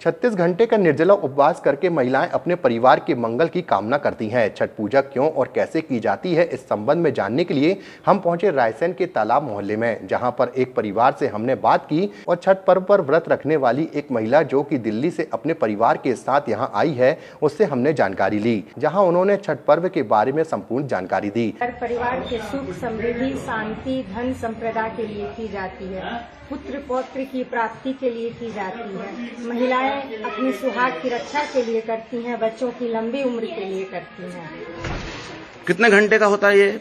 36 घंटे का निर्जला उपवास करके महिलाएं अपने परिवार के मंगल की कामना करती हैं। छठ पूजा क्यों और कैसे की जाती है, इस संबंध में जानने के लिए हम पहुंचे रायसेन के तालाब मोहल्ले में, जहां पर एक परिवार से हमने बात की और छठ पर्व पर व्रत रखने वाली एक महिला जो कि दिल्ली से अपने परिवार के साथ यहां आई है, उससे हमने जानकारी ली, जहां उन्होंने छठ पर्व के बारे में संपूर्ण जानकारी दी। परिवार के सुख, समृद्धि, शांति, धन संपदा के लिए की जाती है, पुत्र पौत्र की प्राप्ति के लिए की जाती है। महिलाएं अपने सुहाग की रक्षा के लिए करती हैं, बच्चों की लंबी उम्र के लिए करती हैं। कितने घंटे का होता है ये?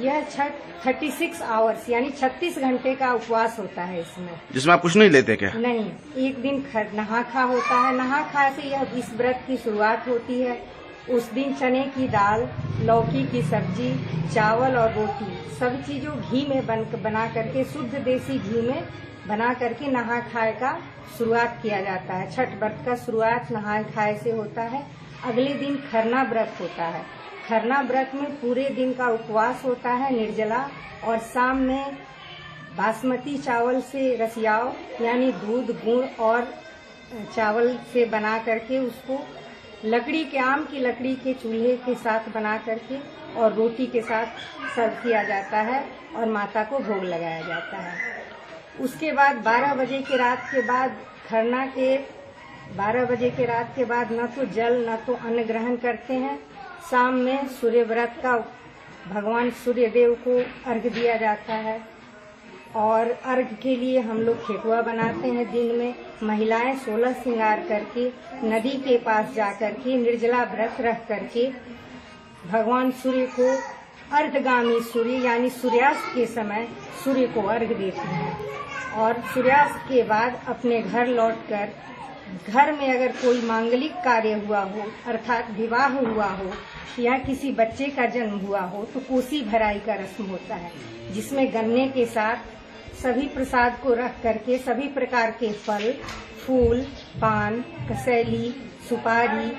यह छठ 36 आवर्स यानी 36 घंटे का उपवास होता है इसमें। जिसमें आप कुछ नहीं लेते क्या? नहीं, एक दिन नहा खा होता है। नहा खा से यह इस व्रत की शुरुआत होती है। उस दिन चने की दाल, लौकी की सब्जी, चावल और रोटी सब चीजों घी में बना करके, शुद्ध देसी घी में बना करके नहा खाए का शुरुआत किया जाता है। छठ व्रत का शुरुआत नहा खाए से होता है। अगले दिन खरना व्रत होता है। खरना व्रत में पूरे दिन का उपवास होता है निर्जला, और शाम में बासमती चावल से रसियाव यानी दूध, गुड़ और चावल से बना करके उसको लकड़ी के, आम की लकड़ी के चूल्हे के साथ बना करके और रोटी के साथ सर्व किया जाता है और माता को भोग लगाया जाता है। उसके बाद 12 बजे के रात के बाद, खरना के 12 बजे के रात के बाद न तो जल न तो अन्न ग्रहण करते हैं। शाम में सूर्य व्रत का भगवान सूर्य देव को अर्घ दिया जाता है, और अर्घ के लिए हम लोग ठेकुआ बनाते हैं। दिन में महिलाएं 16 श्रृंगार करके नदी के पास जाकर के निर्जला व्रत रख करके भगवान सूर्य को, अर्धगामी सूर्य यानी सूर्यास्त के समय सूर्य को अर्घ देते हैं, और सूर्यास्त के बाद अपने घर लौटकर घर में अगर कोई मांगलिक कार्य हुआ हो, अर्थात विवाह हुआ हो या किसी बच्चे का जन्म हुआ हो, तो कोसी भराई का रस्म होता है, जिसमें गन्ने के साथ सभी प्रसाद को रख करके सभी प्रकार के फल, फूल, पान, कसैली, सुपारी,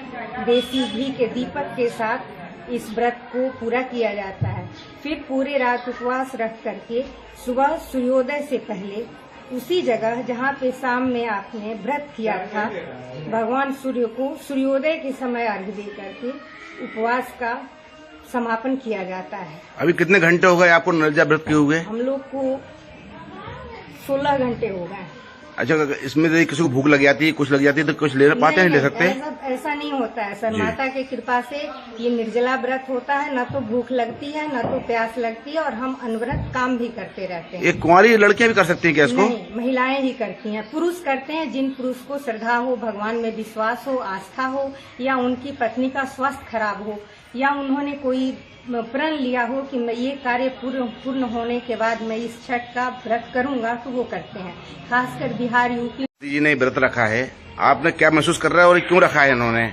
देसी घी के दीपक के साथ इस व्रत को पूरा किया जाता है। फिर पूरे रात उपवास रख करके सुबह सूर्योदय से पहले उसी जगह जहाँ पे शाम में आपने व्रत किया था, भगवान सूर्य को सूर्योदय के समय अर्घ दे करके उपवास का समापन किया जाता है। अभी कितने घंटे हो गए आपको निर्जला व्रत किए हुए? हम लोग को 16 घंटे हो गए। अच्छा, इसमें यदि किसी को भूख लग जाती है, कुछ लग जाती है, तो कुछ ले पाते हैं, ले सकते हैं? ऐसा नहीं होता है सर। माता की कृपा से ये निर्जला व्रत होता है, न तो भूख लगती है न तो प्यास लगती है, और हम अनवरत काम भी करते रहते हैं। एक कुंवारी लड़कियां भी कर सकती हैं क्या इसको? नहीं, महिलाएं ही करती हैं। पुरुष करते हैं, जिन पुरुष को श्रद्धा हो, भगवान में विश्वास हो, आस्था हो, या उनकी पत्नी का स्वास्थ्य खराब हो, या उन्होंने कोई प्रण लिया हो कि मैं ये कार्य पूर्ण होने के बाद मैं इस छठ का व्रत करूंगा, तो वो करते हैं। खासकर बिहार, यूपी जी ने व्रत रखा है, आपने क्या महसूस कर रहा है और क्यों रखा है इन्होंने?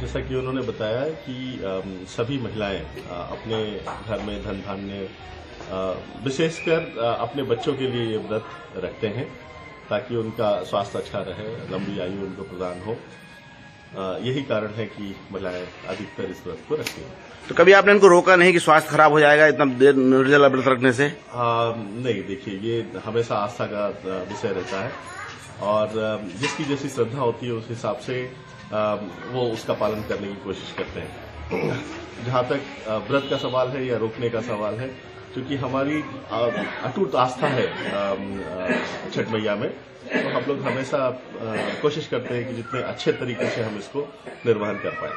जैसा कि उन्होंने बताया कि सभी महिलाएं अपने घर में धन धान्य, विशेषकर अपने बच्चों के लिए ये व्रत रखते हैं ताकि उनका स्वास्थ्य अच्छा रहे, लंबी आयु उनको प्रदान हो। यही कारण है कि महिलाएं अधिकतर इस व्रत को रखती हैं। तो कभी आपने इनको रोका नहीं कि स्वास्थ्य खराब हो जाएगा इतना देर निर्जला व्रत रखने से? नहीं, देखिए, ये हमेशा आस्था का विषय रहता है, और जिसकी जैसी श्रद्धा होती है उस हिसाब से वो उसका पालन करने की कोशिश करते हैं। जहाँ तक व्रत का सवाल है या रोकने का सवाल है, क्योंकि हमारी अटूट आस्था है छठ मैया में, तो हम लोग हमेशा कोशिश करते हैं कि जितने अच्छे तरीके से हम इसको निर्वहन कर पाएं।